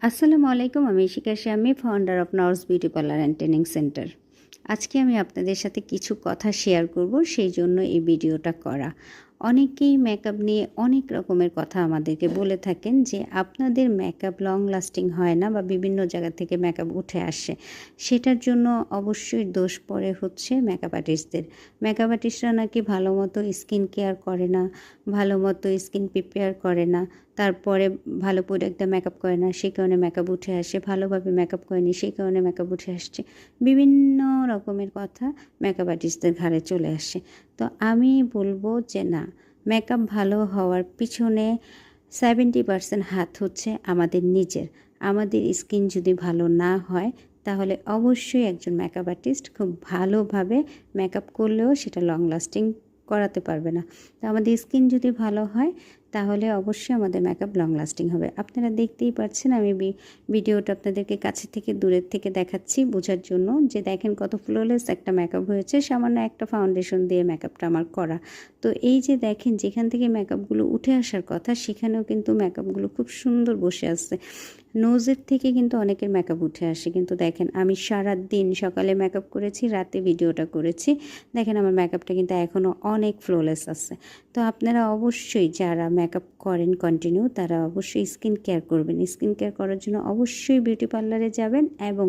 আসসালামু আলাইকুম। আমি Ishika Shami, founder of Norse beauty parlour and training centre. আজকে আমি আপনাদের সাথে কিছু কথা শেয়ার করব, সেই জন্য এই ভিডিওটা করা। অনেকেই মেকআপ নিয়ে অনেক রকমের কথা আমাদেরকে বলে থাকেন যে আপনাদের মেকআপ লং লাস্টিং হয় না বা বিভিন্ন জায়গা থেকে মেকআপ উঠে আসে। সেটার জন্য অবশ্যই দোষ পড়ে হচ্ছে মেকআপ আর্টিস্টদের। মেকআপ আর্টিস্টরা নাকি ভালো মতো স্কিন কেয়ার করে না, ভালো মতো স্কিন প্রিপেয়ার করে না, তারপরে ভালো প্রোডাক্টে মেকআপ করে না, সেই কারণে মেকআপ উঠে আসে। ভালোভাবে মেকআপ করেনি, সেই কারণে মেকআপ উঠে আসছে। বিভিন্ন রকমের কথা মেকআপ আর্টিস্টদের ঘাড়ে চলে আসে। তো আমি বলবো যে না, মেকআপ ভালো হওয়ার পিছনে 70% হাত হচ্ছে আমাদের নিজের। আমাদের স্কিন যদি ভালো না হয় তাহলে অবশ্যই একজন মেকআপ আর্টিস্ট খুব ভালোভাবে মেকআপ করলেও সেটা লং লাস্টিং করাতে পারবে না। তো আমাদের স্কিন যদি ভালো হয় তাহলে অবশ্যই আমাদের মেকআপ লং লাস্টিং হবে। আপনারা দেখতেই পাচ্ছেন, আমি ভিডিওটা আপনাদেরকে কাছে থেকে দূরের থেকে দেখাচ্ছি বোঝার জন্য, যে দেখেন কত ফ্লোলেস একটা মেকআপ হয়েছে। সামান্য একটা ফাউন্ডেশন দিয়ে মেকআপটা আমার করা। তো এই যে দেখেন, যেখান থেকে মেকআপগুলো উঠে আসার কথা সেখানেও কিন্তু মেকআপগুলো খুব সুন্দর বসে আছে। নোজের থেকে কিন্তু অনেকের মেকআপ উঠে আসে, কিন্তু দেখেন আমি সারা দিন সকালে মেকআপ করেছি, রাতে ভিডিওটা করেছি, দেখেন আমার মেকআপটা কিন্তু এখনও অনেক ফ্লোলেস আছে। তো আপনারা অবশ্যই যারা মেকআপ করেন কন্টিনিউ, তারা অবশ্যই স্কিন কেয়ার করবেন। স্কিন কেয়ার করার জন্য অবশ্যই বিউটি পার্লারে যাবেন এবং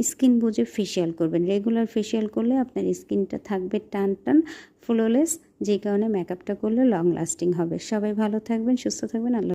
স্কিন বুঝে ফেসিয়াল করবেন। রেগুলার ফেসিয়াল করলে আপনার স্কিনটা থাকবে টান টান ফ্লোলেস, যে কারণে মেকআপটা করলে লং লাস্টিং হবে। সবাই ভালো থাকবেন, সুস্থ থাকবেন। আল্লাহ।